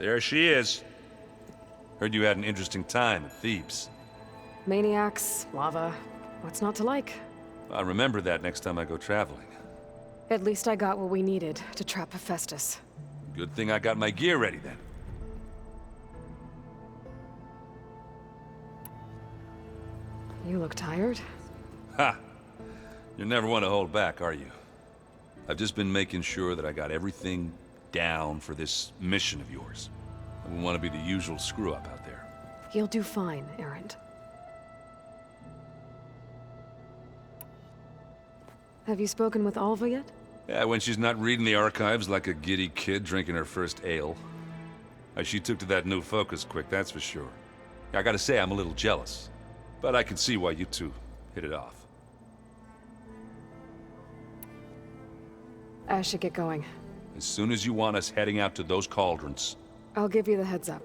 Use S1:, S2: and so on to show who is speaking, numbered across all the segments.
S1: there she is. Heard you had an interesting time at Thebes.
S2: Maniacs, lava, what's not to like?
S1: I'll remember that next time I go traveling.
S2: At least I got what we needed to trap Haphestis.
S1: Good thing I got my gear ready then.
S2: You look tired.
S1: Ha! You never want to hold back, are you? I've just been making sure that I got everything down for this mission of yours. I wouldn't want to be the usual screw-up out there.
S2: You'll do fine, Errand. Have you spoken with Alva yet?
S1: Yeah, when she's not reading the archives like a giddy kid drinking her first ale. She took to that new focus quick, that's for sure. I gotta say, I'm a little jealous. But I can see why you two hit it off.
S2: I should get going.
S1: As soon as you want us heading out to those cauldrons.
S2: I'll give you the heads up.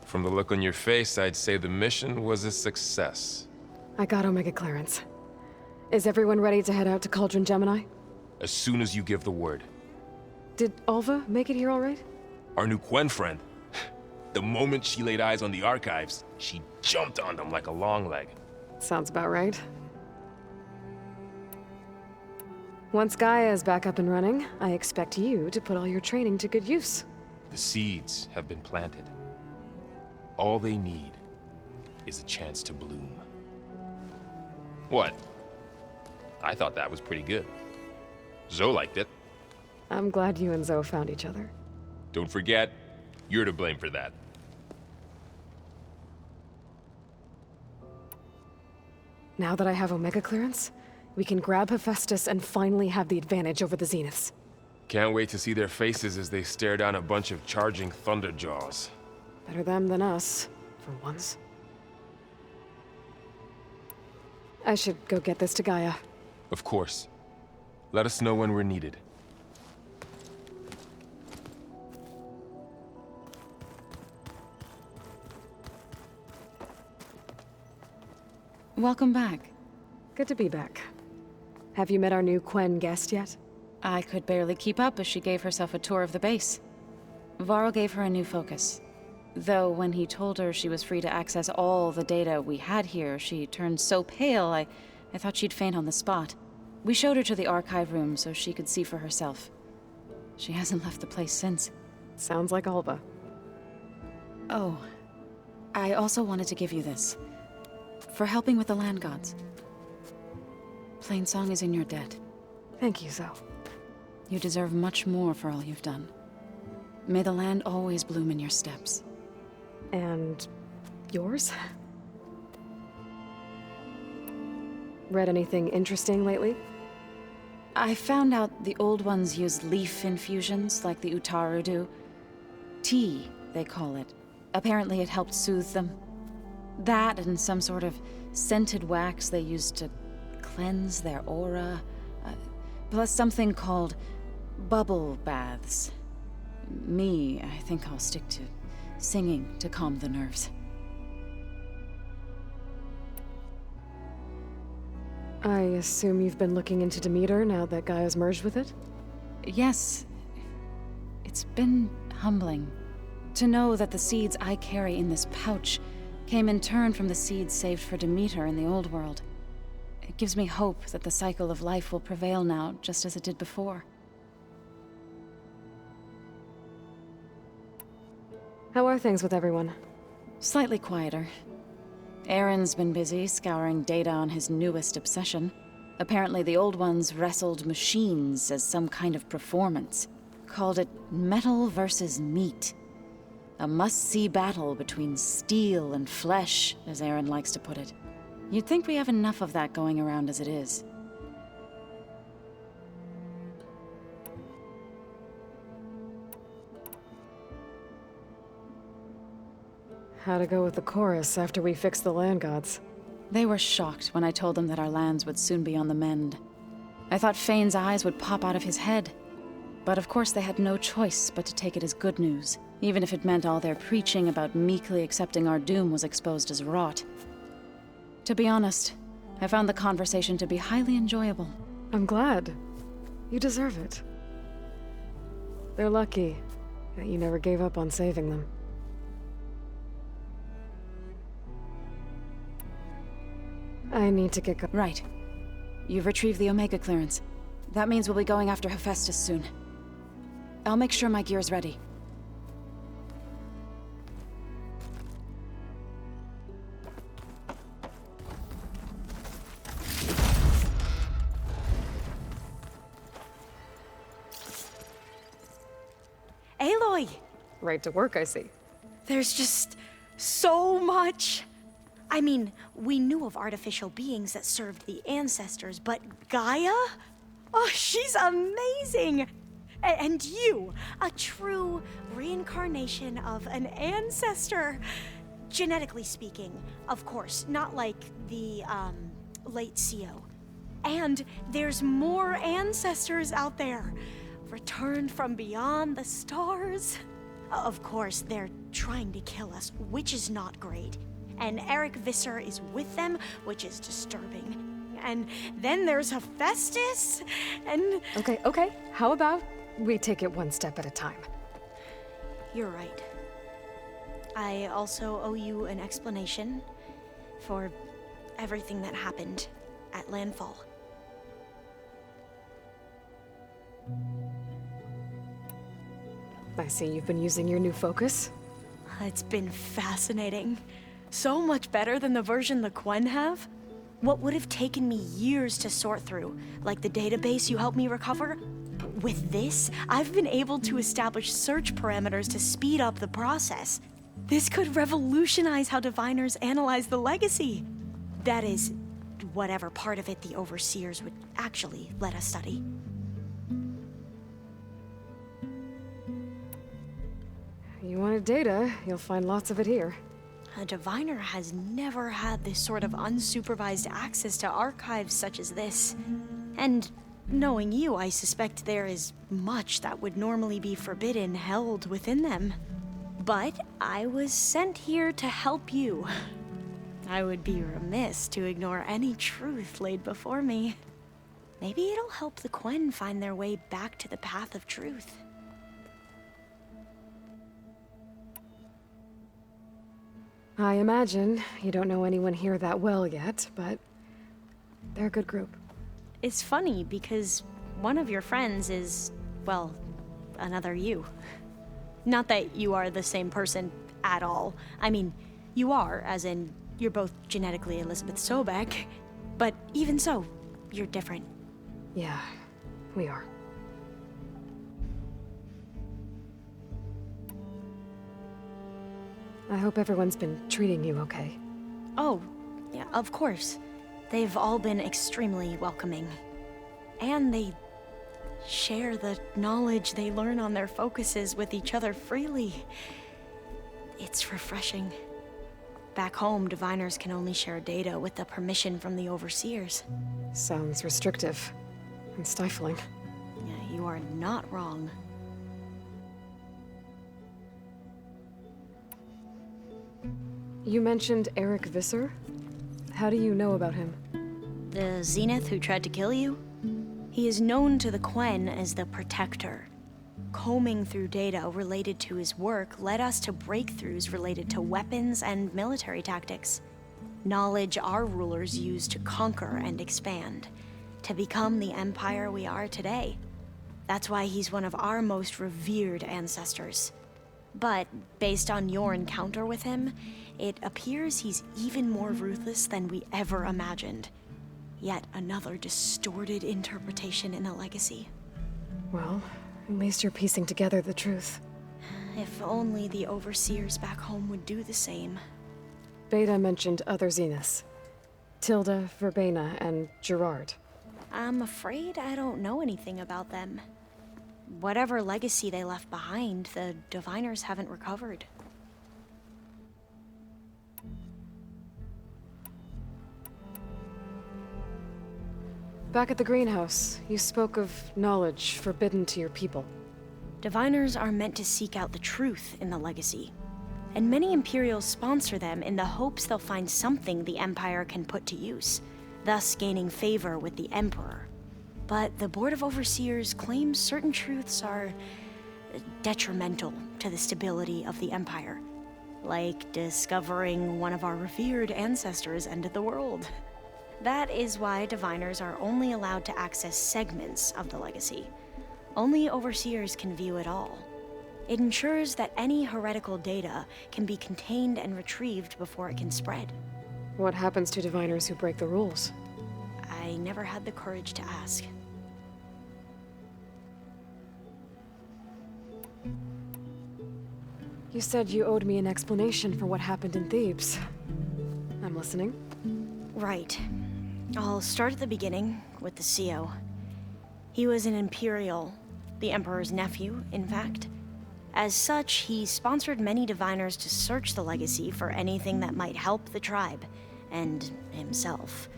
S3: From the look on your face, I'd say the mission was a success.
S2: I got Omega clearance. Is everyone ready to head out to Cauldron Gemini?
S3: As soon as you give the word.
S2: Did Alva make it here all right?
S3: Our new Quen friend. The moment she laid eyes on the archives, she jumped on them like a long leg.
S2: Sounds about right. Once Gaia is back up and running, I expect you to put all your training to good use.
S3: The seeds have been planted. All they need is a chance to bloom. What? I thought that was pretty good. Zoe liked it.
S2: I'm glad you and Zoe found each other.
S3: Don't forget, you're to blame for that.
S2: Now that I have Omega clearance, we can grab Haphestis and finally have the advantage over the Zeniths.
S3: Can't wait to see their faces as they stare down a bunch of charging Thunderjaws.
S2: Better them than us, for once. I should go get this to Gaia.
S3: Of course. Let us know when we're needed.
S4: Welcome back.
S2: Good to be back. Have you met our new Quen guest yet?
S4: I could barely keep up as she gave herself a tour of the base. Varl gave her a new focus. Though when he told her she was free to access all the data we had here, she turned so pale I thought she'd faint on the spot. We showed her to the archive room so she could see for herself. She hasn't left the place since.
S2: Sounds like Alva.
S4: Oh, I also wanted to give you this. For helping with the land gods. Plainsong is in your debt.
S2: Thank you, Zoe.
S4: You deserve much more for all you've done. May the land always bloom in your steps.
S2: And yours? Read anything interesting lately?
S4: I found out the old ones use leaf infusions like the Utaru do. Tea, they call it. Apparently it helped soothe them. That and some sort of scented wax they used to cleanse their aura. Plus something called bubble baths. I think I'll stick to singing to calm the nerves.
S2: I assume you've been looking into Demeter now that Gaia's merged with it?
S4: Yes. It's been humbling to know that the seeds I carry in this pouch came in turn from the seeds saved for Demeter in the old world. It gives me hope that the cycle of life will prevail now, just as it did before.
S2: How are things with everyone?
S4: Slightly quieter. Aaron's been busy scouring data on his newest obsession. Apparently the old ones wrestled machines as some kind of performance. Called it metal versus meat. A must-see battle between steel and flesh, as Aaron likes to put it. You'd think we have enough of that going around as it is.
S2: How'd it go with the chorus after we fixed the land gods?
S4: They were shocked when I told them that our lands would soon be on the mend. I thought Fane's eyes would pop out of his head. But of course they had no choice but to take it as good news, even if it meant all their preaching about meekly accepting our doom was exposed as rot. To be honest, I found the conversation to be highly enjoyable.
S2: I'm glad. You deserve it. They're lucky that you never gave up on saving them. I need to get
S4: Right. You've retrieved the Omega clearance. That means we'll be going after Haphestis soon. I'll make sure my gear's ready.
S5: Aloy!
S2: right to work, I see.
S5: There's just so much. I mean, we knew of artificial beings that served the ancestors, but Gaia? Oh, she's amazing! And you, a true reincarnation of an ancestor. Genetically speaking, of course, not like the, late CO. And there's more ancestors out there, returned from beyond the stars. Of course, they're trying to kill us, which is not great. And Eric Visser is with them, which is disturbing. And then there's Haphestis, and...
S2: Okay. How about we take it one step at a time?
S5: You're right. I also owe you an explanation for everything that happened at Landfall.
S2: I see you've been using your new focus.
S5: It's been fascinating. So much better than the version the Quen have. What would have taken me years to sort through, like the database you helped me recover, with this, I've been able to establish search parameters to speed up the process. This could revolutionize how diviners analyze the legacy. That is, whatever part of it the overseers would actually let us study.
S2: You wanted data, you'll find lots of it here.
S5: A diviner has never had this sort of unsupervised access to archives such as this. And knowing you, I suspect there is much that would normally be forbidden held within them. But I was sent here to help you. I would be remiss to ignore any truth laid before me. Maybe it'll help the Quen find their way back to the path of truth.
S2: I imagine you don't know anyone here that well yet, but they're a good group.
S5: It's funny because one of your friends is, well, another you. Not that you are the same person at all. I mean, you are, as in, you're both genetically Elizabeth Sobek, but even so, you're different.
S2: Yeah, we are. I hope everyone's been treating you okay.
S5: Oh, yeah, of course. They've all been extremely welcoming. And they share the knowledge they learn on their focuses with each other freely. It's refreshing. Back home, diviners can only share data with the permission from the overseers.
S2: Sounds restrictive and stifling.
S5: Yeah, you are not wrong.
S2: You mentioned Eric Visser? How do you know about him?
S5: The Zenith who tried to kill you? He is known to the Quen as the Protector. Combing through data related to his work led us to breakthroughs related to weapons and military tactics. Knowledge our rulers used to conquer and expand, to become the empire we are today. That's why he's one of our most revered ancestors. But based on your encounter with him, it appears he's even more ruthless than we ever imagined. Yet another distorted interpretation in a legacy.
S2: Well, at least you're piecing together the truth.
S5: If only the overseers back home would do the same.
S2: Beta mentioned other Zeniths. Tilda, Verbena, and Gerard.
S5: I'm afraid I don't know anything about them. Whatever legacy they left behind, the diviners haven't recovered.
S2: Back at the greenhouse, you spoke of knowledge forbidden to your people.
S5: Diviners are meant to seek out the truth in the legacy, and many Imperials sponsor them in the hopes they'll find something the Empire can put to use, thus gaining favor with the Emperor. but the Board of Overseers claims certain truths are detrimental to the stability of the Empire. Like discovering one of our revered ancestors ended the world. That is why diviners are only allowed to access segments of the legacy. Only Overseers can view it all. It ensures that any heretical data can be contained and retrieved before it can spread.
S2: What happens to diviners who break the rules?
S5: I never had the courage to ask.
S2: You said you owed me an explanation for what happened in Thebes. I'm listening.
S5: Right. I'll start at the beginning with the CO. He was an Imperial, the Emperor's nephew, in fact. As such, he sponsored many diviners to search the legacy for anything that might help the tribe, and himself.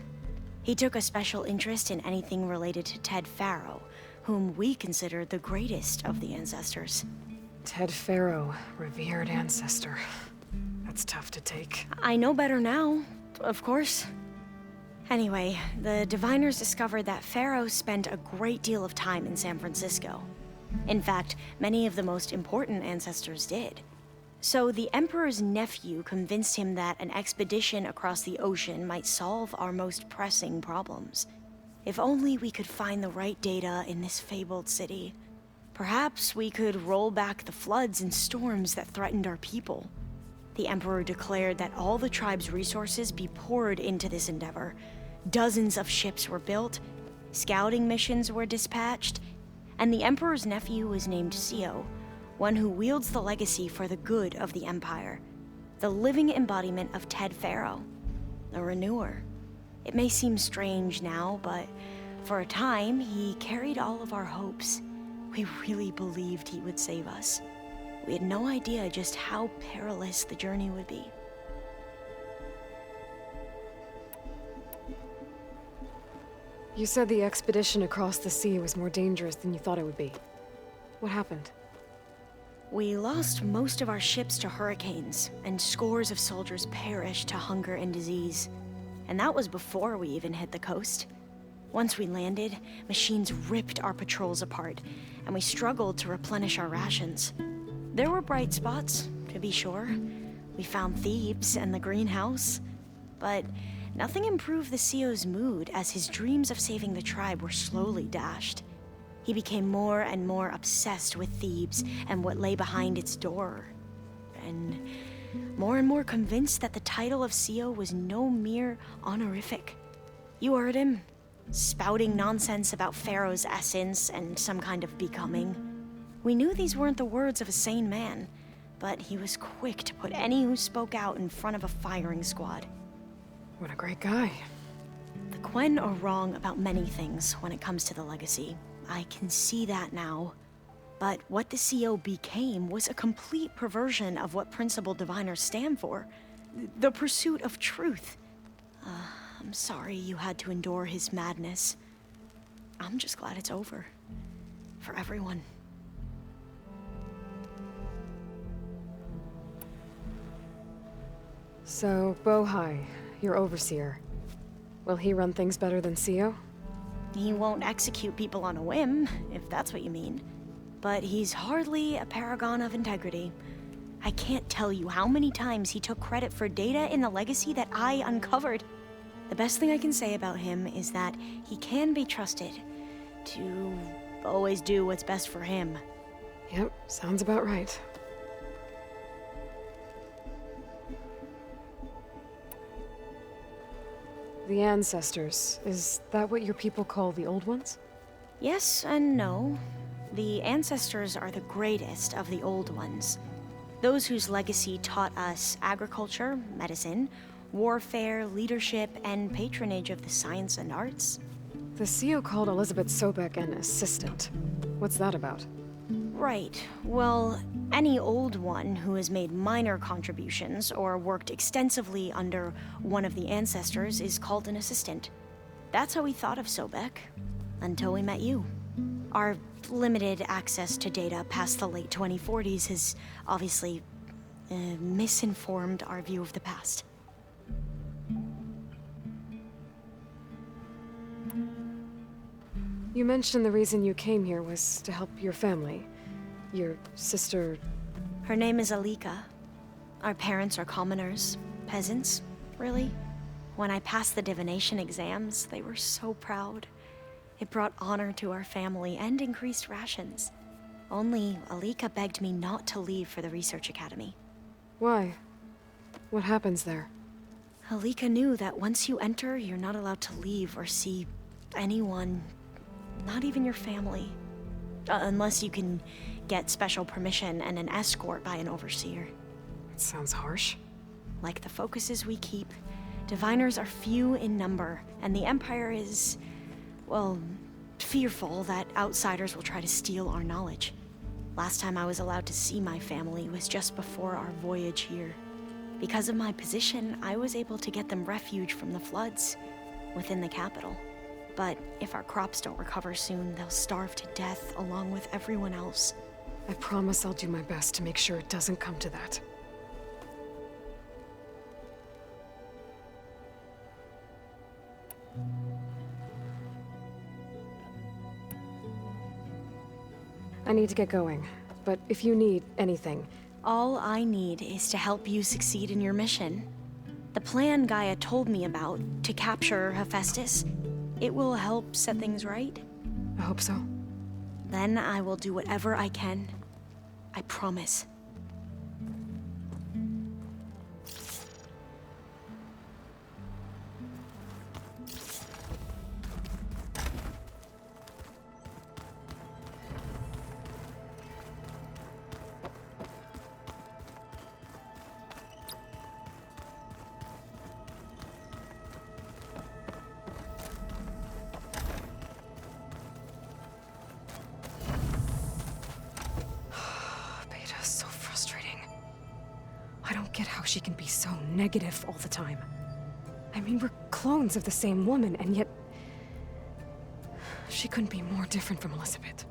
S5: He took a special interest in anything related to Ted Faro, whom we consider the greatest of the ancestors.
S2: Ted Faro, revered ancestor. That's tough to take.
S5: I know better now, of course. Anyway, the diviners discovered that Faro spent a great deal of time in San Francisco. In fact, many of the most important ancestors did. So the Emperor's nephew convinced him that an expedition across the ocean might solve our most pressing problems. If only we could find the right data in this fabled city. Perhaps we could roll back the floods and storms that threatened our people. The Emperor declared that all the tribe's resources be poured into this endeavor. Dozens of ships were built, scouting missions were dispatched, and the Emperor's nephew was named CO, one who wields the legacy for the good of the Empire. The living embodiment of Ted Faro, the Renewer. It may seem strange now, but for a time, he carried all of our hopes. We really believed he would save us. We had no idea just how perilous the journey would be.
S2: You said the expedition across the sea was more dangerous than you thought it would be. What happened?
S5: We lost most of our ships to hurricanes, and scores of soldiers perished to hunger and disease. And that was before we even hit the coast. Once we landed, machines ripped our patrols apart, and we struggled to replenish our rations. There were bright spots, to be sure. We found Thebes and the greenhouse, but nothing improved the CO's mood as his dreams of saving the tribe were slowly dashed. He became more and more obsessed with Thebes and what lay behind its door, and more convinced that the title of CO was no mere honorific. You heard him, spouting nonsense about Pharaoh's essence and some kind of becoming. We knew these weren't the words of a sane man, but he was quick to put any who spoke out in front of a firing squad.
S2: What a great guy.
S5: The Quen are wrong about many things when it comes to the legacy. I can see that now. But what the CO became was a complete perversion of what principled diviners stand for. The pursuit of truth. I'm sorry you had to endure his madness. I'm just glad it's over. For everyone.
S2: So, Bohai, your overseer. Will he run things better than CO?
S5: He won't execute people on a whim, if that's what you mean. But he's hardly a paragon of integrity. I can't tell you how many times he took credit for data in the legacy that I uncovered. The best thing I can say about him is that he can be trusted to always do what's best for him.
S2: Yep, sounds about right. The ancestors, is that what your people call the old ones?
S5: Yes and no. The ancestors are the greatest of the old ones. Those whose legacy taught us agriculture, medicine, warfare, leadership, and patronage of the science and arts.
S2: The CO called Elizabeth Sobek an assistant. What's that about?
S5: Right. Well, any old one who has made minor contributions or worked extensively under one of the ancestors is called an assistant. That's how we thought of Sobek, until we met you. Our limited access to data past the late 2040s has obviously misinformed our view of the past.
S2: You mentioned the reason you came here was to help your family. Your sister...
S5: Her name is Alika. Our parents are commoners. Peasants, really. When I passed the divination exams, they were so proud. It brought honor to our family and increased rations. Only Alika begged me not to leave for the research academy.
S2: Why? What happens there?
S5: Alika knew that once you enter, you're not allowed to leave or see anyone, not even your family. Unless you can get special permission and an escort by an overseer.
S2: It sounds harsh.
S5: Like the focuses we keep, diviners are few in number, and the Empire is, well, fearful that outsiders will try to steal our knowledge. Last time I was allowed to see my family was just before our voyage here. Because of my position, I was able to get them refuge from the floods within the capital. But if our crops don't recover soon, they'll starve to death along with everyone else.
S2: I promise I'll do my best to make sure it doesn't come to that. I need to get going, but if you need anything...
S5: All I need is to help you succeed in your mission. The plan Gaia told me about, to capture Haphestis, it will help set things right.
S2: I hope so.
S5: Then I will do whatever I can. I promise.
S2: I don't get how she can be so negative all the time. I mean, we're clones of the same woman, and yet... she couldn't be more different from Elizabeth.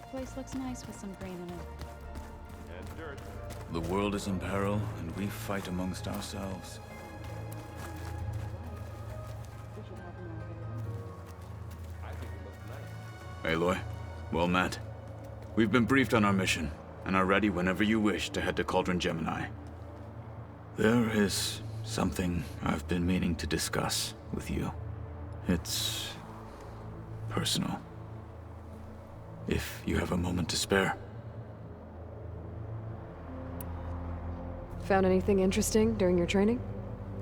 S4: Place looks nice with some green in it.
S6: The world is in peril, and we fight amongst ourselves. Aloy, well met. We've been briefed on our mission, and are ready whenever you wish to head to Cauldron Gemini. There is something I've been meaning to discuss with you. It's... personal. If you have a moment to spare.
S2: Found anything interesting during your training?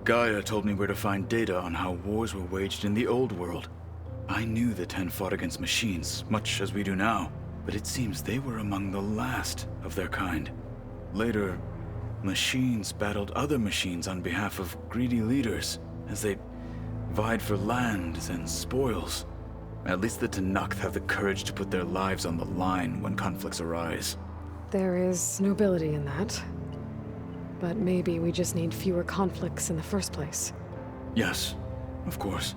S6: Gaia told me where to find data on how wars were waged in the old world. I knew the Ten fought against machines, much as we do now, but it seems they were among the last of their kind. Later, machines battled other machines on behalf of greedy leaders, as they vied for lands and spoils. At least the Tenakth have the courage to put their lives on the line when conflicts arise.
S2: There is nobility in that. But maybe we just need fewer conflicts in the first place.
S6: Yes, of course.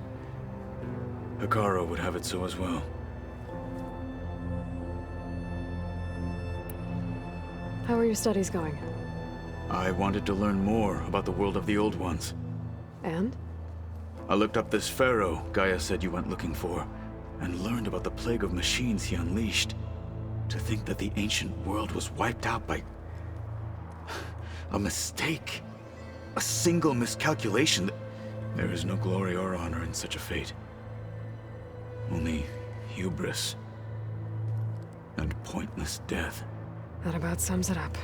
S6: Hekara would have it so as well.
S2: How are your studies going?
S6: I wanted to learn more about the world of the Old Ones.
S2: And?
S6: I looked up this pharaoh Gaia said you went looking for, and learned about the plague of machines he unleashed. To think that the ancient world was wiped out by... a mistake. A single miscalculation. There is no glory or honor in such a fate. Only hubris. And pointless death.
S2: That about sums it up.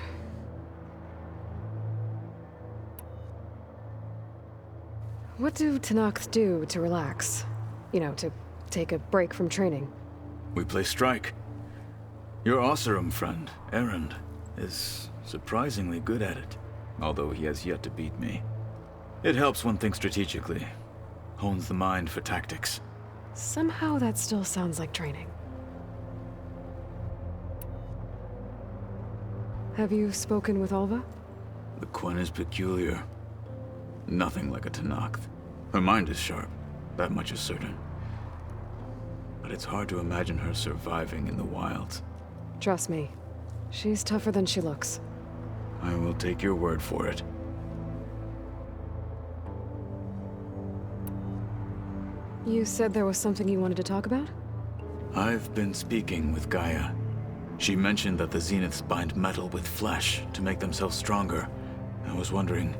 S2: What do Tenakth do to relax? You know, to take a break from training?
S6: We play strike. Your Oseram friend, Erend, is surprisingly good at it, although he has yet to beat me. It helps one think strategically, hones the mind for tactics.
S2: Somehow that still sounds like training. Have you spoken with Alva?
S6: The Quen is peculiar. Nothing like a Tenakth. Her mind is sharp, that much is certain. But it's hard to imagine her surviving in the wilds.
S2: Trust me, she's tougher than she looks.
S6: I will take your word for it.
S2: You said there was something you wanted to talk about?
S6: I've been speaking with Gaia. She mentioned that the Zeniths bind metal with flesh to make themselves stronger. I was wondering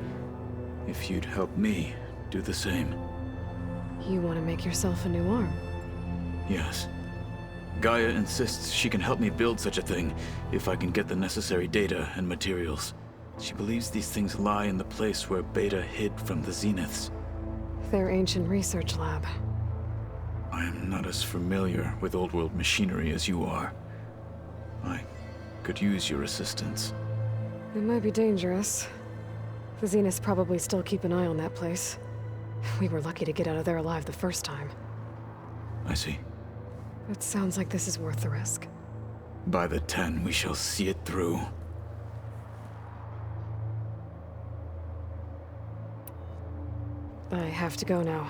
S6: if you'd help me do the same.
S2: You want to make yourself a new arm?
S6: Yes. Gaia insists she can help me build such a thing if I can get the necessary data and materials. She believes these things lie in the place where Beta hid from the Zeniths.
S2: Their ancient research lab.
S6: I am not as familiar with old-world machinery as you are. I could use your assistance.
S2: It might be dangerous. The Zeniths probably still keep an eye on that place. We were lucky to get out of there alive the first time.
S6: I see.
S2: It sounds like this is worth the risk.
S6: By the 10, we shall see it through.
S2: I have to go now.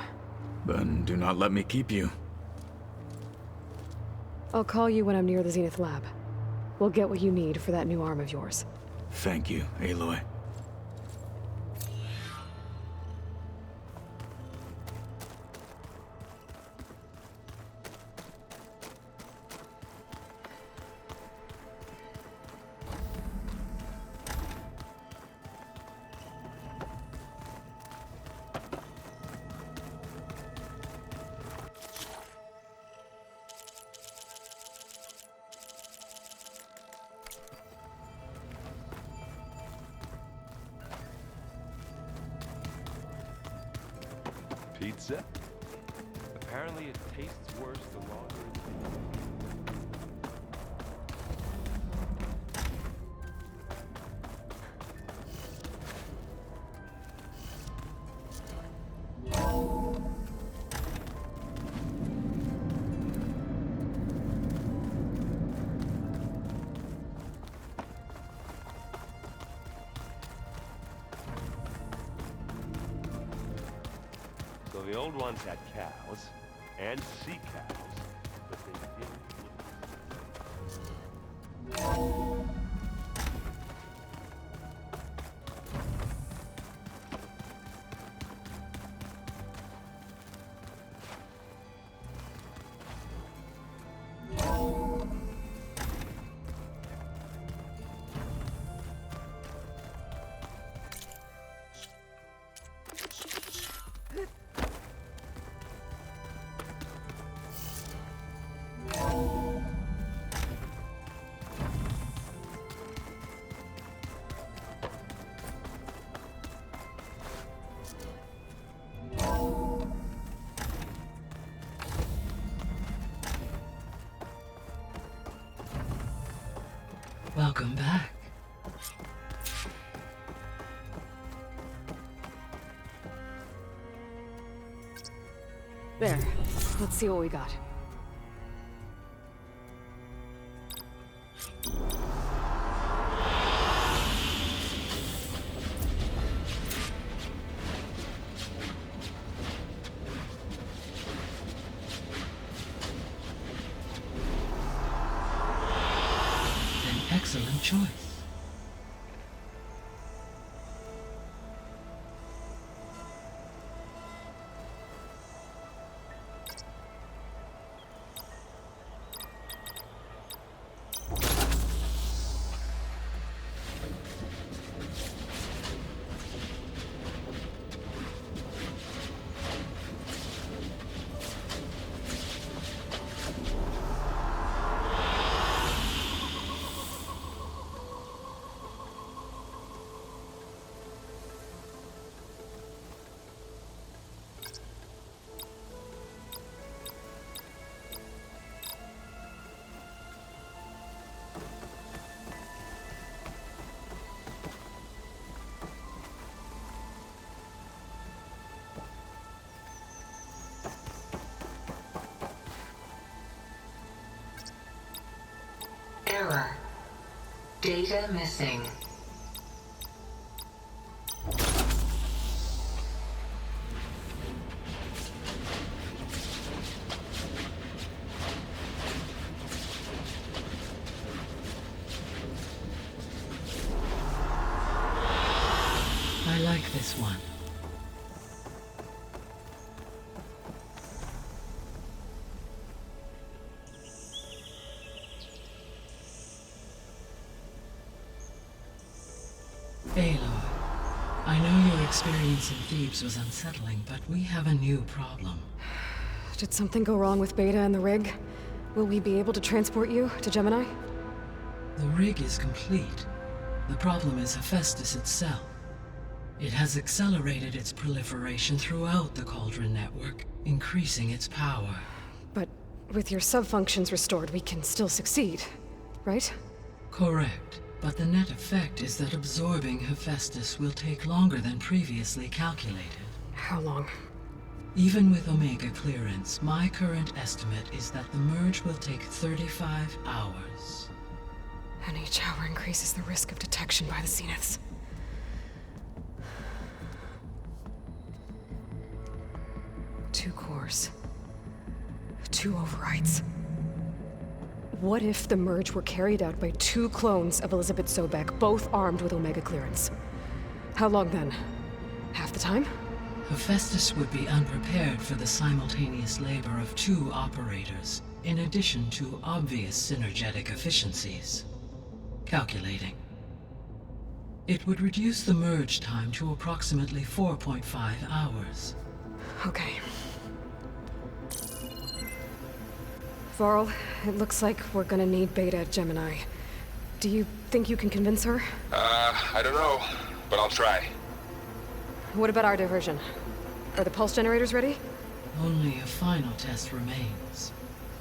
S6: Then do not let me keep you.
S2: I'll call you when I'm near the Zenith lab. We'll get what you need for that new arm of yours.
S6: Thank you, Aloy.
S3: Pizza? Apparently it tastes worse the longer it's So the old ones had cows and sea cows, but they didn't.
S7: Welcome back.
S2: There. Let's see what we got.
S7: An excellent choice. Error. Data missing. this one. Aloy, I know your experience in Thebes was unsettling, but we have a new problem.
S2: Did something go wrong with Beta and the rig? Will we be able to transport you to Gemini?
S7: The rig is complete. The problem is Haphestis itself. It has accelerated its proliferation throughout the Cauldron network, increasing its power.
S2: But with your sub-functions restored, we can still succeed, right?
S7: Correct. But the net effect is that absorbing Haphestis will take longer than previously calculated.
S2: How long?
S7: Even with Omega clearance, my current estimate is that the merge will take 35 hours.
S2: And each hour increases the risk of detection by the Zeniths. Two cores. Two overrides. What if the merge were carried out by two clones of Elizabeth Sobek, both armed with Omega clearance? How long then? Half the time?
S7: Haphestis would be unprepared for the simultaneous labor of two operators, in addition to obvious synergetic efficiencies. Calculating. It would reduce the merge time to approximately 4.5 hours.
S2: Okay. Varl, it looks like we're gonna need Beta at Gemini. Do you think you can convince her?
S3: I don't know, but I'll try.
S2: What about our diversion? Are the pulse generators ready?
S7: Only a final test remains.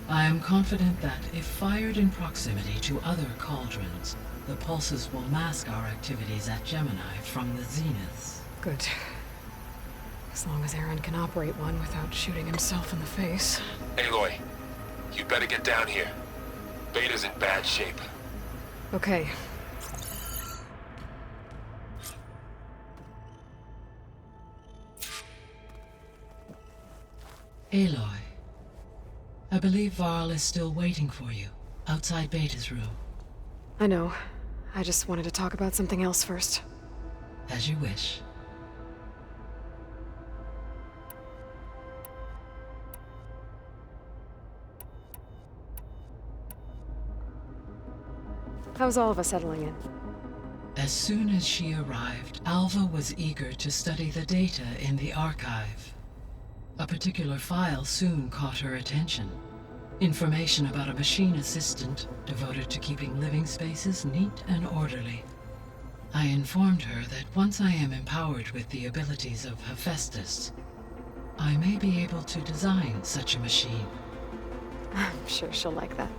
S7: I am confident that if fired in proximity to other cauldrons, the pulses will mask our activities at Gemini from the Zeniths.
S2: Good. As long as Aaron can operate one without shooting himself in the face.
S3: Aloy, you better get down here. Beta's in bad shape.
S2: Okay.
S7: Aloy, I believe Varl is still waiting for you, outside Beta's room.
S2: I know. I just wanted to talk about something else first.
S7: As you wish.
S2: How's all of us settling in?
S7: As soon as she arrived, Alva was eager to study the data in the archive. A particular file soon caught her attention. Information about a machine assistant devoted to keeping living spaces neat and orderly. I informed her that once I am empowered with the abilities of Haphestis, I may be able to design such a machine.
S2: I'm sure she'll like that.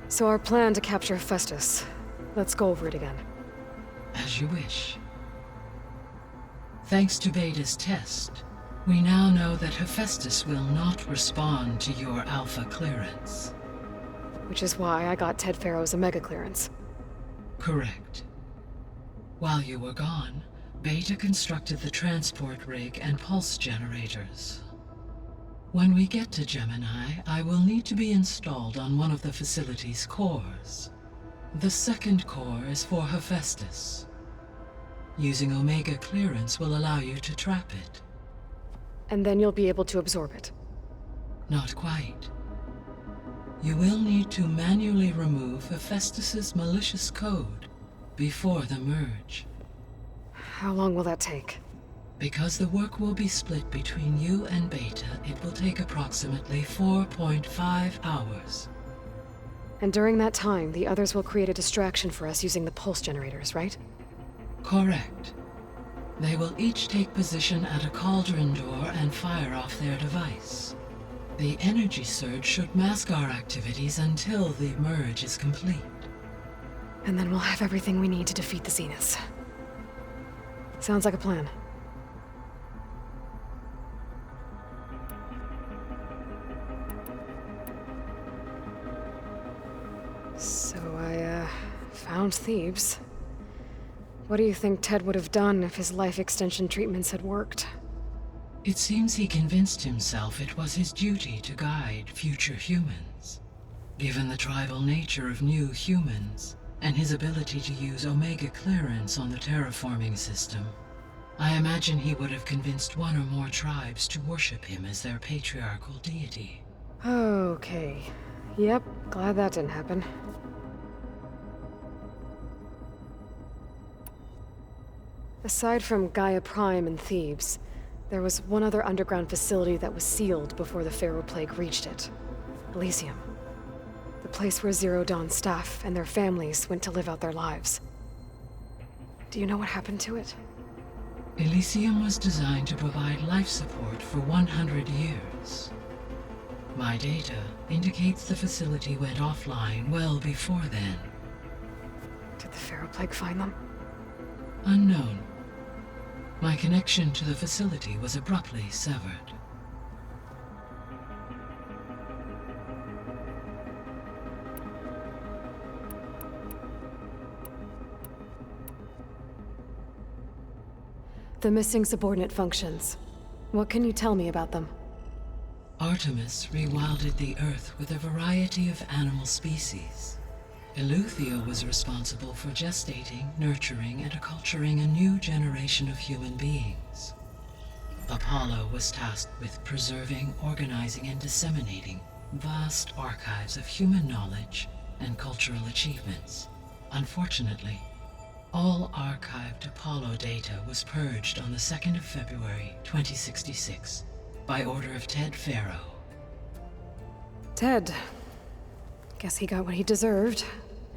S2: So our plan to capture Haphestis. Let's go over it again.
S7: As you wish. Thanks to Beta's test, we now know that Haphestis will not respond to your Alpha clearance.
S2: Which is why I got Ted Farrow's Omega clearance.
S7: Correct. While you were gone, Beta constructed the transport rig and pulse generators. When we get to Gemini, I will need to be installed on one of the facility's cores. The second core is for Haphestis. Using Omega clearance will allow you to trap it.
S2: And then you'll be able to absorb it.
S7: Not quite. You will need to manually remove Haphestis's malicious code before the merge.
S2: How long will that take?
S7: Because the work will be split between you and Beta, it will take approximately 4.5 hours.
S2: And during that time, the others will create a distraction for us using the pulse generators, right?
S7: Correct. They will each take position at a cauldron door and fire off their device. The energy surge should mask our activities until the merge is complete.
S2: And then we'll have everything we need to defeat the Zeniths. Sounds like a plan. So I, found Thebes. What do you think Ted would have done if his life extension treatments had worked?
S7: It seems he convinced himself it was his duty to guide future humans. Given the tribal nature of new humans, and his ability to use Omega clearance on the terraforming system, I imagine he would have convinced one or more tribes to worship him as their patriarchal deity.
S2: Okay. Yep, glad that didn't happen. Aside from Gaia Prime and Thebes, there was one other underground facility that was sealed before the Pharaoh Plague reached it. Elysium. The place where Zero Dawn staff and their families went to live out their lives. Do you know what happened to it?
S7: Elysium was designed to provide life support for 100 years. My data indicates the facility went offline well before then.
S2: Did the Pharaoh Plague find them?
S7: Unknown. My connection to the facility was abruptly severed.
S2: The missing subordinate functions. What can you tell me about them?
S7: Artemis rewilded the Earth with a variety of animal species. Eleuthia was responsible for gestating, nurturing, and acculturating a new generation of human beings. Apollo was tasked with preserving, organizing, and disseminating vast archives of human knowledge and cultural achievements. Unfortunately, all archived Apollo data was purged on the 2nd of February, 2066, by order of Ted Pharaoh.
S2: Ted. Guess he got what he deserved,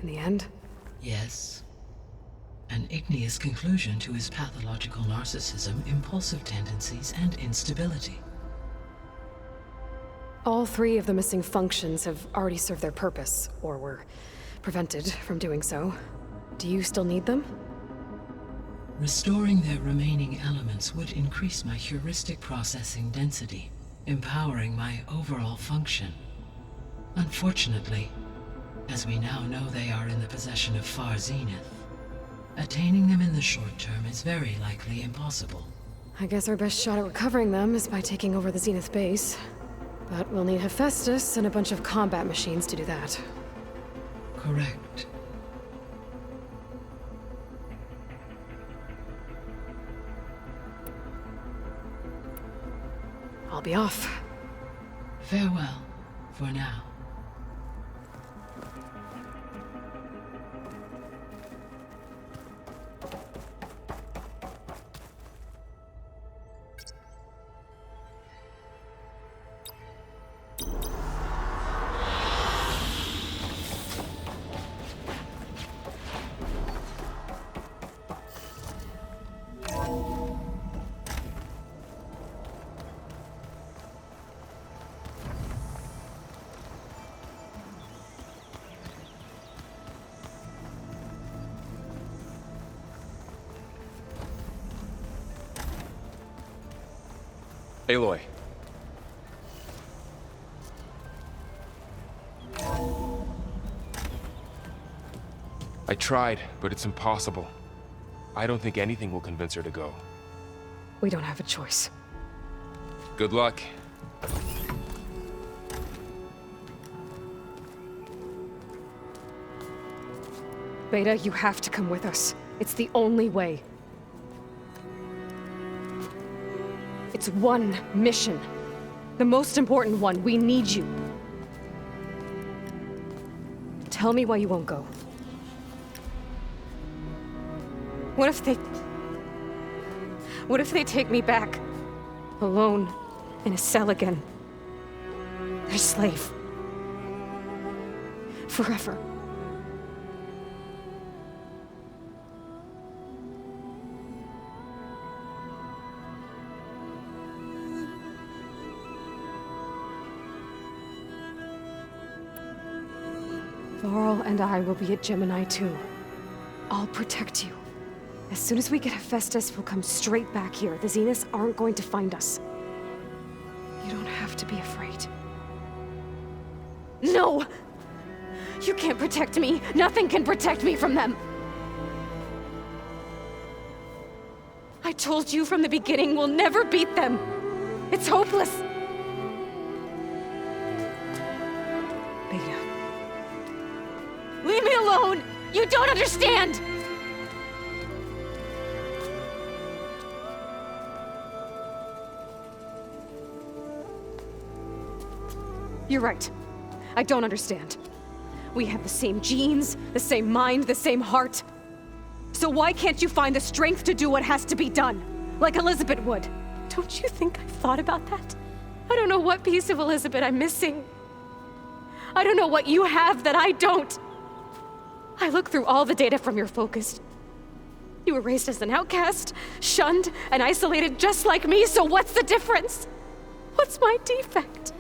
S2: in the end.
S7: Yes. An igneous conclusion to his pathological narcissism, impulsive tendencies, and instability.
S2: All three of the missing functions have already served their purpose, or were prevented from doing so. Do you still need them?
S7: Restoring their remaining elements would increase my heuristic processing density, empowering my overall function. Unfortunately, as we now know they are in the possession of Far Zenith, attaining them in the short term is very likely impossible.
S2: I guess our best shot at recovering them is by taking over the Zenith base. But we'll need Haphestis and a bunch of combat machines to do that.
S7: Correct.
S2: I'll be off.
S7: Farewell, for now.
S3: Aloy. I tried, but it's impossible. I don't think anything will convince her to go.
S2: We don't have a choice.
S3: Good luck.
S2: Beta, you have to come with us. It's the only way. It's one mission. The most important one. We need you. Tell me why you won't go. What if they take me back? Alone, in a cell again. Their slave. Forever. Laurel and I will be at Gemini too. I'll protect you. As soon as we get Haphestis, we'll come straight back here. The Zeniths aren't going to find us. You don't have to be afraid. No! You can't protect me! Nothing can protect me from them! I told you from the beginning, we'll never beat them! It's hopeless! Beta. Leave me alone! You don't understand! You're right. I don't understand. We have the same genes, the same mind, the same heart. So why can't you find the strength to do what has to be done? Like Elizabeth would. Don't you think I've thought about that? I don't know what piece of Elizabeth I'm missing. I don't know what you have that I don't. I look through all the data from your focus. You were raised as an outcast, shunned, and isolated just like me, so what's the difference? What's my defect?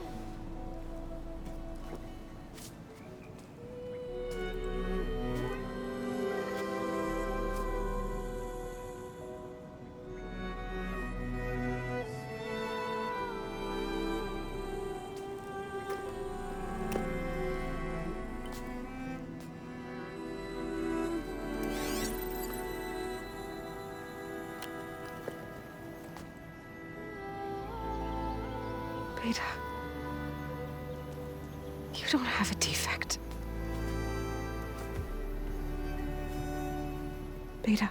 S2: Beta, you don't have a defect. Beta,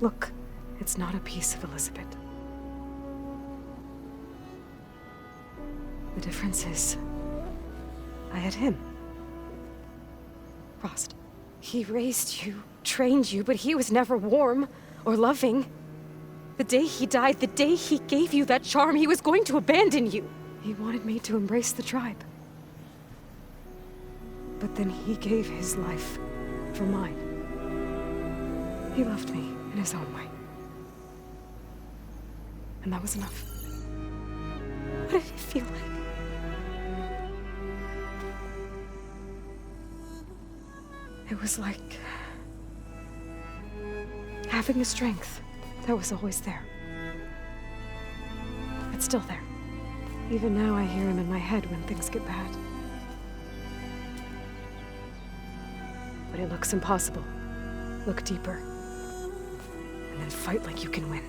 S2: look, it's not a piece of Elizabeth. The difference is, I had him. Frost. He raised you, trained you, but he was never warm or loving. The day he died, the day he gave you that charm, he was going to abandon you. He wanted me to embrace the tribe. But then he gave his life for mine. He loved me in his own way. And that was enough. What did it feel like? It was like having a strength that was always there. It's still there. Even now I hear him in my head when things get bad. But it looks impossible. Look deeper. And then fight like you can win.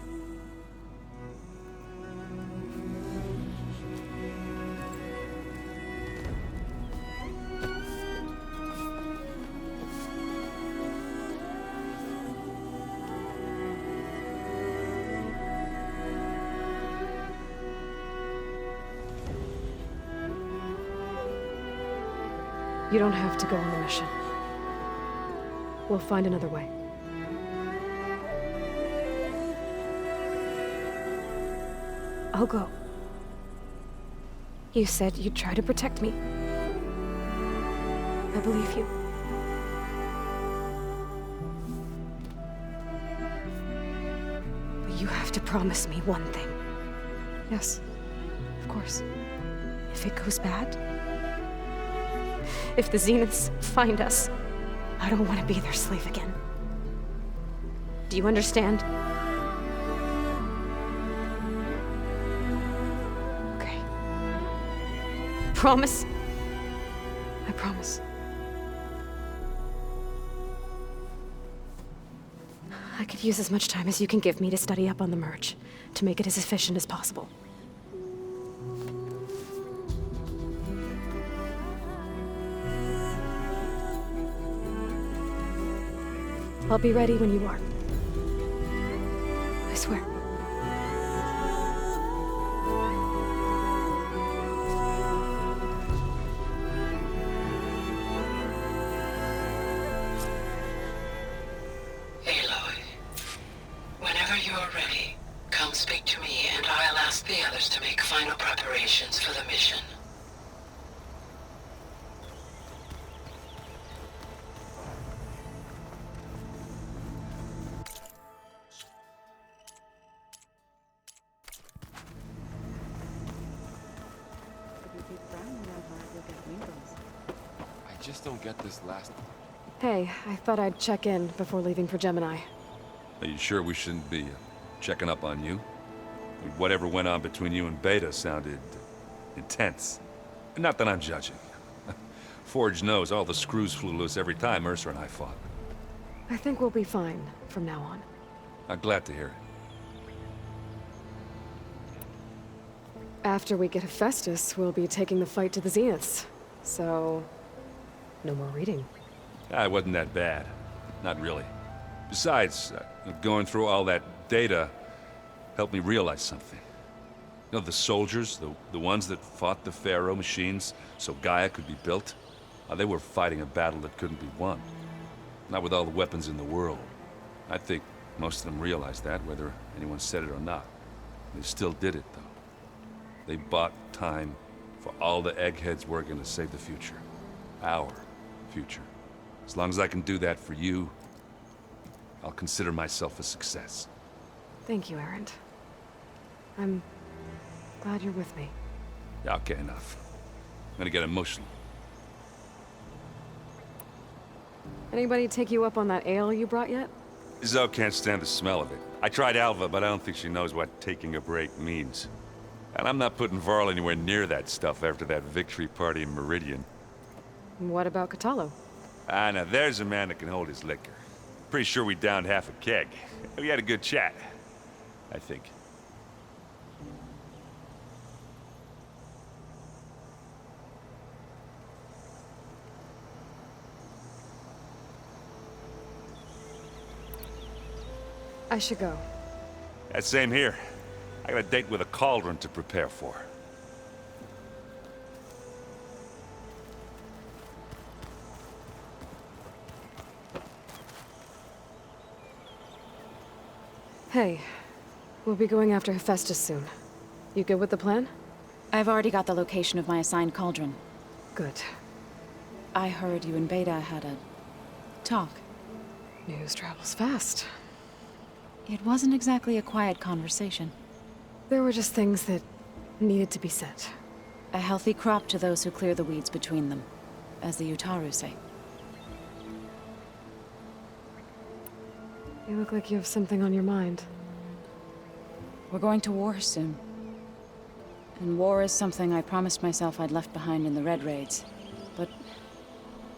S2: You don't have to go on the mission. We'll find another way. I'll go. You said you'd try to protect me. I believe you. But you have to promise me one thing. Yes, of course. If it goes bad, if the Zeniths find us, I don't want to be their slave again. Do you understand? Okay. Promise? I promise. I could use as much time as you can give me to study up on the merge, to make it as efficient as possible. I'll be ready when you are. I swear.
S7: Aloy, whenever you are ready, come speak to me and I'll ask the others to make final preparations for the mission.
S3: I just don't get this last...
S2: Hey, I thought I'd check in before leaving for Gemini.
S1: Are you sure we shouldn't be checking up on you? Whatever went on between you and Beta sounded intense. Not that I'm judging. Forge knows all the screws flew loose every time Mercer and I fought.
S2: I think we'll be fine from now on.
S1: I'm glad to hear it.
S2: After we get Haphestis, we'll be taking the fight to the Zeniths. So, no more reading.
S1: It wasn't that bad. Not really. Besides, going through all that data helped me realize something. You know, the soldiers, the ones that fought the Pharaoh machines so Gaia could be built, they were fighting a battle that couldn't be won. Not with all the weapons in the world. I think most of them realized that, whether anyone said it or not. They still did it, though. They bought time for all the eggheads working to save the future. Our future. As long as I can do that for you, I'll consider myself a success.
S2: Thank you, Erend. I'm glad you're with me.
S1: Yeah, okay, enough. I'm gonna get emotional.
S2: Anybody take you up on that ale you brought yet?
S1: Zoe can't stand the smell of it. I tried Alva, but I don't think she knows what taking a break means. And I'm not putting Varl anywhere near that stuff after that victory party in Meridian.
S2: What about Catallo?
S1: Now there's a man that can hold his liquor. Pretty sure we downed half a keg. We had a good chat, I think.
S2: I should go.
S1: Same here. I got a date with a cauldron to prepare for.
S2: Hey, we'll be going after Haphestis soon. You good with the plan?
S4: I've already got the location of my assigned cauldron.
S2: Good.
S4: I heard you and Beta had a talk.
S2: News travels fast.
S4: It wasn't exactly a quiet conversation.
S2: There were just things that needed to be said.
S4: A healthy crop to those who clear the weeds between them, as the Utaru say.
S2: You look like you have something on your mind.
S4: We're going to war soon. And war is something I promised myself I'd left behind in the Red Raids. But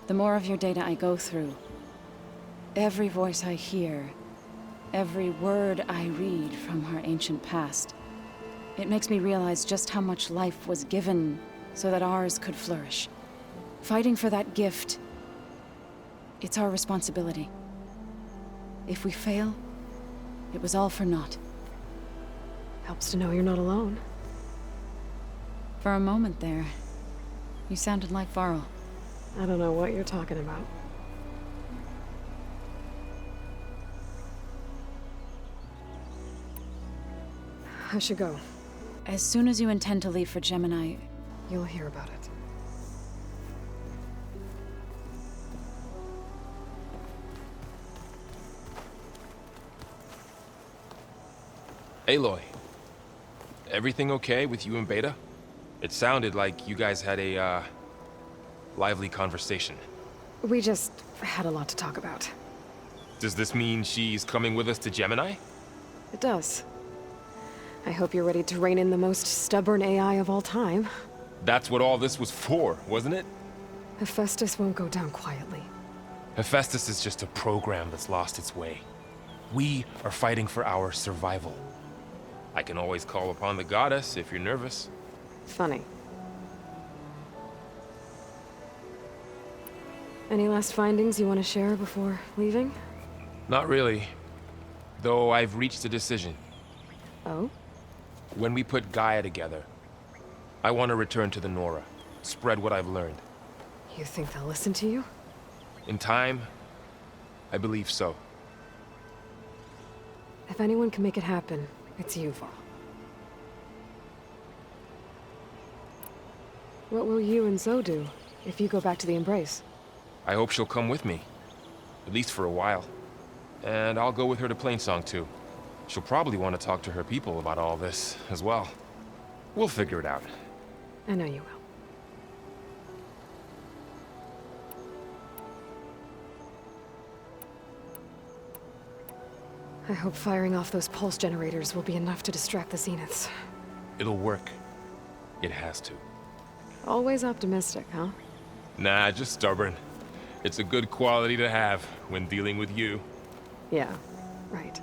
S4: the more of your data I go through, every voice I hear, every word I read from our ancient past, it makes me realize just how much life was given so that ours could flourish. Fighting for that gift, it's our responsibility. If we fail, it was all for naught.
S2: Helps to know you're not alone.
S4: For a moment there, you sounded like Varl.
S2: I don't know what you're talking about. I should go.
S4: As soon as you intend to leave for Gemini,
S2: You'll hear about it.
S3: Aloy, everything okay with you and Beta? It sounded like you guys had a, lively conversation.
S2: We just had a lot to talk about.
S3: Does this mean she's coming with us to Gemini?
S2: It does. I hope you're ready to rein in the most stubborn AI of all time.
S3: That's what all this was for, wasn't it?
S2: Haphestis won't go down quietly.
S3: Haphestis is just a program that's lost its way. We are fighting for our survival. I can always call upon the goddess if you're nervous.
S2: Funny. Any last findings you want to share before leaving?
S3: Not really. Though I've reached a decision.
S2: Oh?
S3: When we put Gaia together, I want to return to the Nora. Spread what I've learned.
S2: You think they'll listen to you?
S3: In time, I believe so.
S2: If anyone can make it happen, it's you, Varl. What will you and Zoe do if you go back to the Embrace?
S3: I hope she'll come with me. At least for a while. And I'll go with her to Plainsong too. She'll probably want to talk to her people about all this as well. We'll figure it out.
S2: I know you will. I hope firing off those pulse generators will be enough to distract the Zeniths.
S3: It'll work. It has to.
S2: Always optimistic, huh?
S3: Nah, just stubborn. It's a good quality to have when dealing with you.
S2: Yeah, right.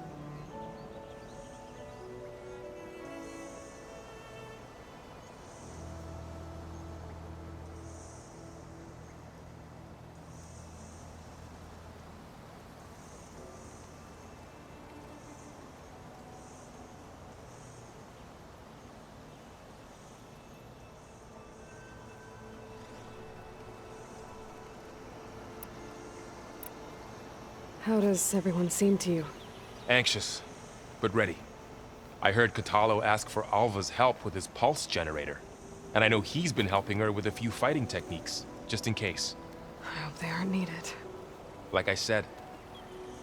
S2: How does everyone seem to you?
S3: Anxious, but ready. I heard Katalo ask for Alva's help with his pulse generator. And I know he's been helping her with a few fighting techniques, just in case.
S2: I hope they aren't needed.
S3: Like I said,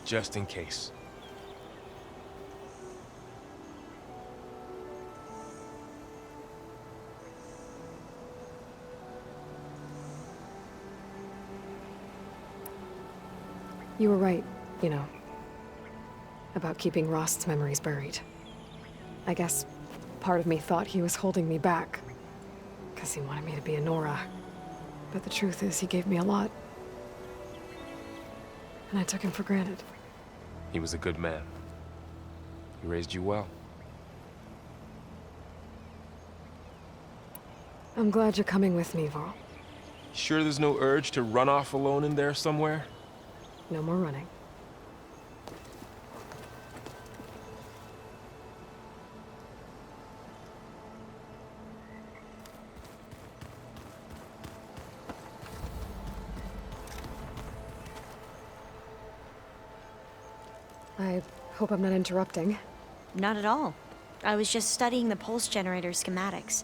S3: just in case.
S2: You were right, you know, about keeping Rost's memories buried. I guess part of me thought he was holding me back, because he wanted me to be a Nora. But the truth is, he gave me a lot. And I took him for granted.
S3: He was a good man. He raised you well.
S2: I'm glad you're coming with me, Varl.
S3: Sure there's no urge to run off alone in there somewhere?
S2: No more running. I hope I'm not interrupting.
S5: Not at all. I was just studying the pulse generator schematics.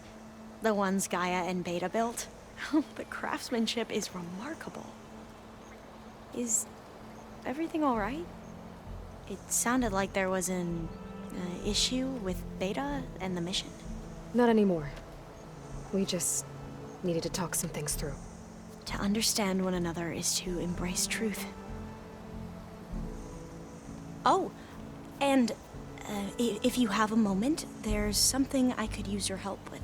S5: The ones Gaia and Beta built. The craftsmanship is remarkable. Is everything all right? It sounded like there was an issue with Beta and the mission.
S2: Not anymore. We just needed to talk some things through.
S5: To understand one another is to embrace truth. Oh, and if you have a moment, there's something I could use your help with.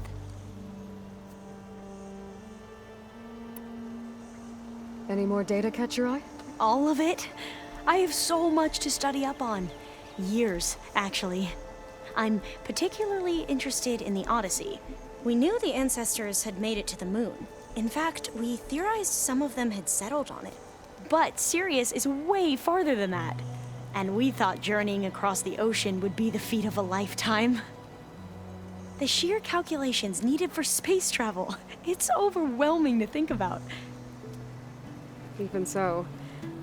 S2: Any more data catch your eye?
S5: All of it? I have so much to study up on. Years, actually. I'm particularly interested in the Odyssey. We knew the ancestors had made it to the moon. In fact, we theorized some of them had settled on it. But Sirius is way farther than that. And we thought journeying across the ocean would be the feat of a lifetime. The sheer calculations needed for space travel, it's overwhelming to think about.
S2: Even so,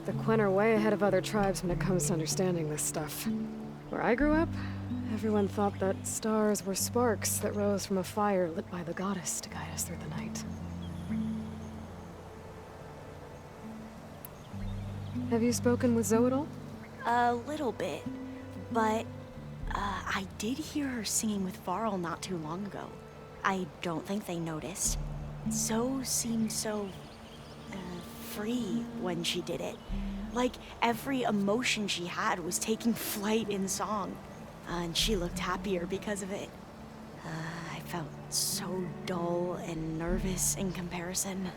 S2: the Quen are way ahead of other tribes when it comes to understanding this stuff. Where I grew up, everyone thought that stars were sparks that rose from a fire lit by the goddess to guide us through the night. Have you spoken with Zoe at all?
S5: A little bit, but I did hear her singing with Varl not too long ago. I don't think they noticed. Zoe seemed so free when she did it. Like every emotion she had was taking flight in song. And she looked happier because of it. I felt so dull and nervous in comparison.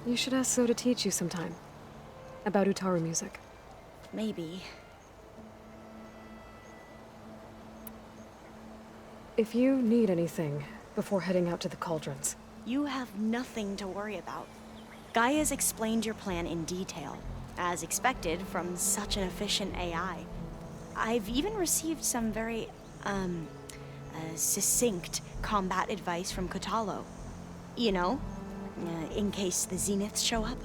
S2: You should ask Zoe to teach you sometime. About Utaru music.
S5: Maybe.
S2: If you need anything before heading out to the cauldrons.
S5: You have nothing to worry about. Gaia's explained your plan in detail, as expected from such an efficient AI. I've even received some very, succinct combat advice from Katalo. You know, in case the Zeniths show up.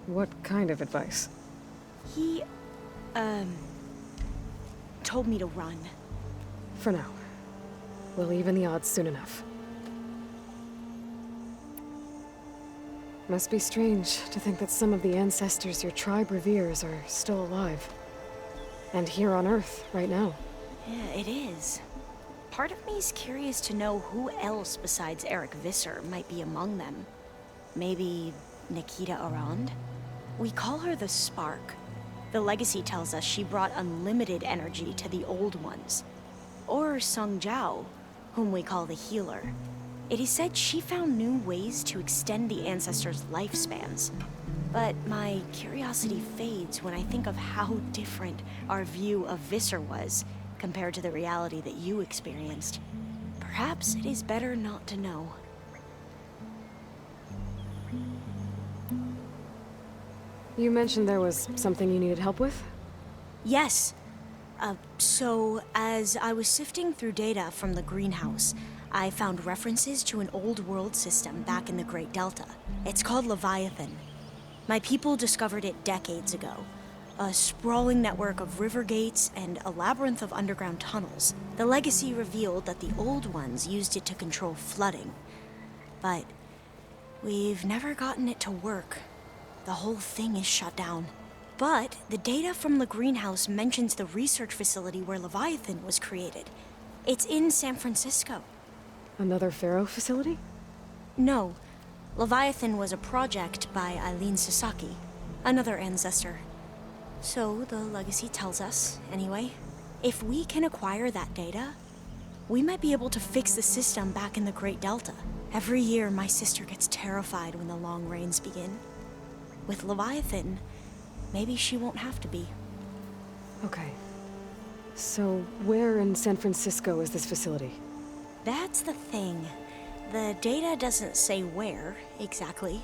S2: What kind of advice?
S5: He, told me to run.
S2: For now. We'll even the odds soon enough. Must be strange to think that some of the ancestors your tribe reveres are still alive. And here on Earth, right now.
S5: Yeah, it is. Part of me's curious to know who else besides Eric Visser might be among them. Maybe Nikita Arand? We call her the Spark. The legacy tells us she brought unlimited energy to the old ones. Or Sung Jiao, whom we call the Healer. It is said she found new ways to extend the ancestors' lifespans. But my curiosity fades when I think of how different our view of Visser was compared to the reality that you experienced. Perhaps it is better not to know.
S2: You mentioned there was something you needed help with?
S5: Yes. So, as I was sifting through data from the greenhouse, I found references to an old world system back in the Great Delta. It's called Leviathan. My people discovered it decades ago. A sprawling network of river gates and a labyrinth of underground tunnels. The legacy revealed that the old ones used it to control flooding. But we've never gotten it to work. The whole thing is shut down. But the data from the greenhouse mentions the research facility where Leviathan was created. It's in San Francisco.
S2: Another Pharaoh facility?
S5: No, Leviathan was a project by Eileen Sasaki, another ancestor. So the legacy tells us, anyway. If we can acquire that data, we might be able to fix the system back in the Great Delta. Every year, my sister gets terrified when the long rains begin. With Leviathan, maybe she won't have to be.
S2: Okay. So, where in San Francisco is this facility?
S5: That's the thing. The data doesn't say where, exactly.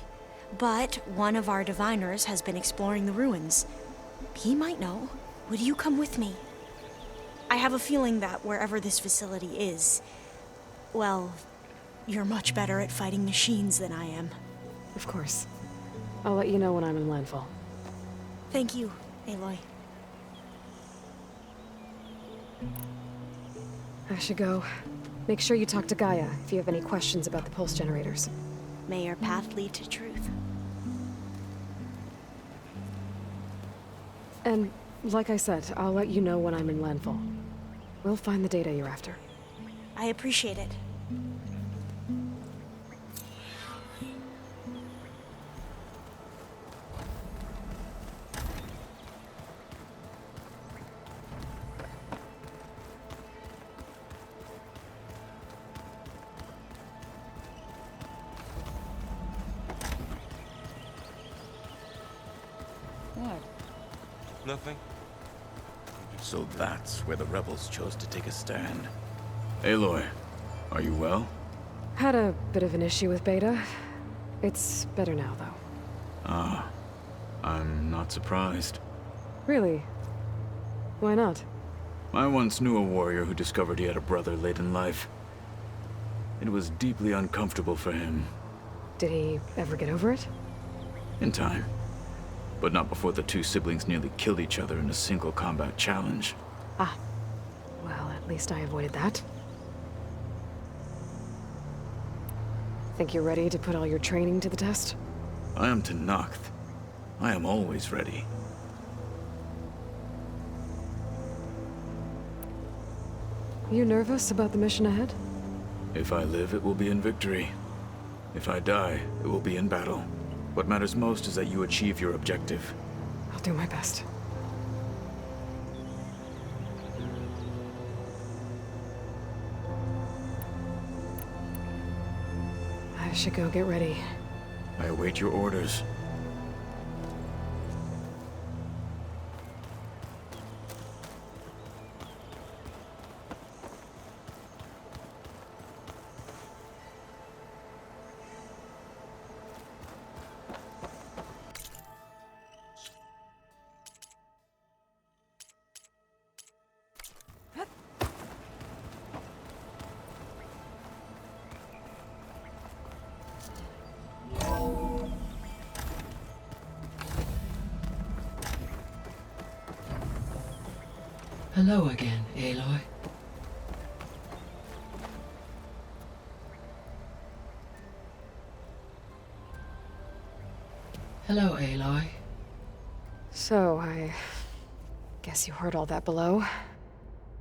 S5: But one of our diviners has been exploring the ruins. He might know. Would you come with me? I have a feeling that wherever this facility is, well, you're much better at fighting machines than I am.
S2: Of course. I'll let you know when I'm in landfall.
S5: Thank you, Aloy.
S2: I should go. Make sure you talk to Gaia if you have any questions about the pulse generators.
S5: May your path lead to truth.
S2: And, like I said, I'll let you know when I'm in landfall. We'll find the data you're after.
S5: I appreciate it.
S4: What?
S3: Nothing.
S6: So that's where the rebels chose to take a stand. Aloy, are you well?
S2: Had a bit of an issue with Beta. It's better now, though.
S6: Ah, I'm not surprised.
S2: Really? Why not?
S6: I once knew a warrior who discovered he had a brother late in life. It was deeply uncomfortable for him.
S2: Did he ever get over it?
S6: In time. But not before the two siblings nearly killed each other in a single combat challenge.
S2: Ah. Well, at least I avoided that. Think you're ready to put all your training to the test?
S6: I am Tenakth. I am always ready.
S2: You nervous about the mission ahead?
S6: If I live, it will be in victory. If I die, it will be in battle. What matters most is that you achieve your objective.
S2: I'll do my best. I should go get ready.
S6: I await your orders.
S7: Hello again, Aloy. Hello, Aloy.
S2: So, I guess you heard all that below?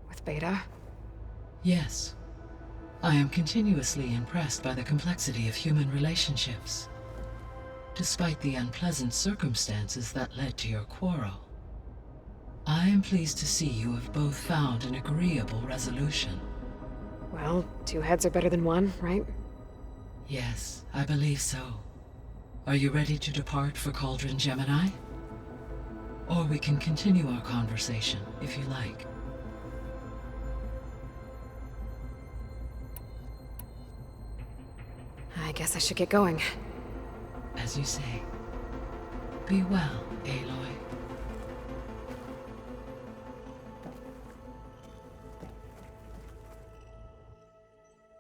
S2: With Beta?
S7: Yes. I am continuously impressed by the complexity of human relationships. Despite the unpleasant circumstances that led to your quarrel, I am pleased to see you have both found an agreeable resolution.
S2: Well, two heads are better than one, right?
S7: Yes, I believe so. Are you ready to depart for Cauldron Gemini? Or we can continue our conversation, if you like.
S2: I guess I should get going.
S7: As you say. Be well, Aloy.